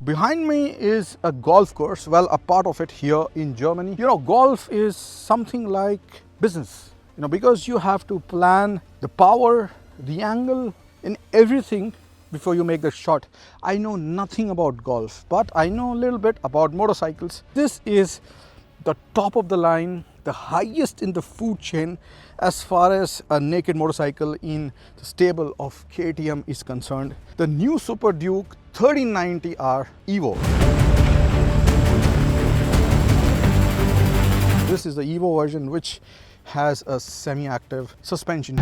Behind me is a golf course, well, a part of it here in Germany. Golf is something like business, because you have to plan the power, the angle, and everything before you make the shot. I know nothing about golf, but I know a little bit about motorcycles. This is the top of the line, the highest in the food chain as far as a naked motorcycle in the stable of KTM is concerned. The new SuperDuke 1390R Evo. This is the Evo version, which has a semi-active suspension.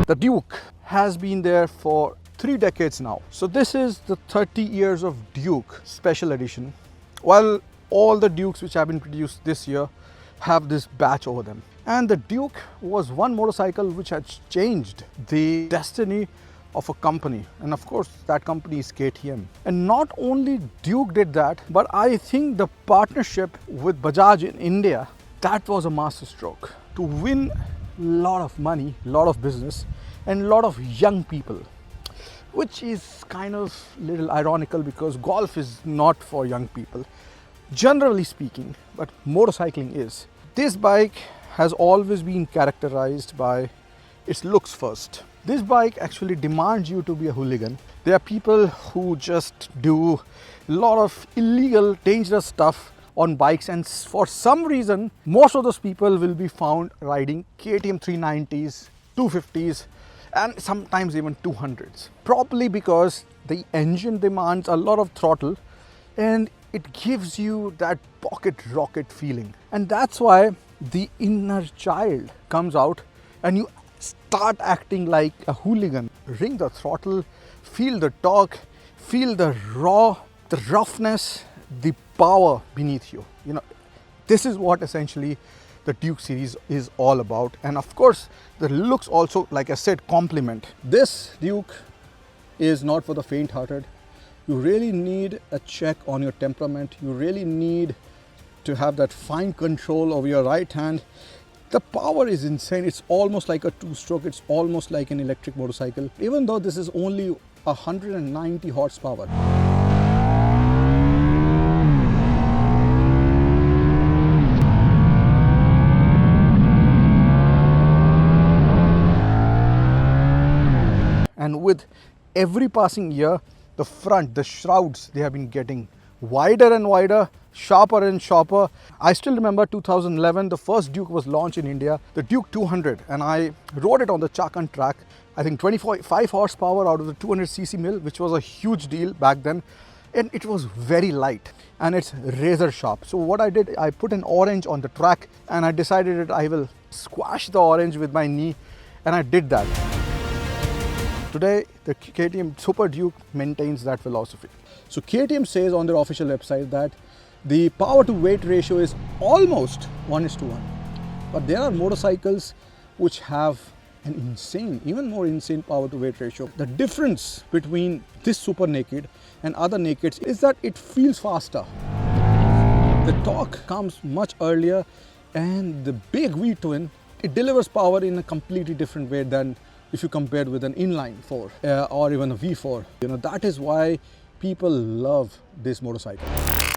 The Duke has been there for 3 decades now. So this is the 30 years of Duke special edition. Well, all the Dukes which have been produced this year have this badge over them. And the Duke was one motorcycle which has changed the destiny of a company. And of course, that company is KTM. And not only Duke did that, but I think the partnership with Bajaj in India, that was a masterstroke to win a lot of money, a lot of business, and a lot of young people. Which is kind of little ironical because golf is not for young people, generally speaking, but motorcycling is. This bike has always been characterized by its looks first. This bike actually demands you to be a hooligan. There are people who just do a lot of illegal, dangerous stuff on bikes, and for some reason, most of those people will be found riding KTM 390s, 250s, and sometimes even 200s. Probably because the engine demands a lot of throttle and it gives you that pocket rocket feeling. And that's why the inner child comes out and you start acting like a hooligan. Ring the throttle, feel the torque, feel the raw, the roughness, the power beneath you. This is what essentially the Duke series is all about. And of course, the looks also, like I said, complement. This Duke is not for the faint-hearted. You really need a check on your temperament. You really need to have that fine control over your right hand. The power is insane. It's almost like a two-stroke. It's almost like an electric motorcycle, even though this is only 190 horsepower. And with every passing year, the front, the shrouds, they have been getting wider and wider, sharper and sharper. I still remember 2011, the first Duke was launched in India, the Duke 200, and I rode it on the Chakan track. I think 25 horsepower out of the 200cc mill, which was a huge deal back then. And it was very light and it's razor sharp. So what I did, I put an orange on the track and I decided that I will squash the orange with my knee, and I did that. Today, the KTM SuperDuke maintains that philosophy. So KTM says on their official website that the power to weight ratio is almost 1:1. But there are motorcycles which have an insane, even more insane power to weight ratio. The difference between this Super Naked and other Nakeds is that it feels faster. The torque comes much earlier, and the big V-twin, it delivers power in a completely different way than if you compare it with an inline 4 or even a V4. That is why people love this motorcycle.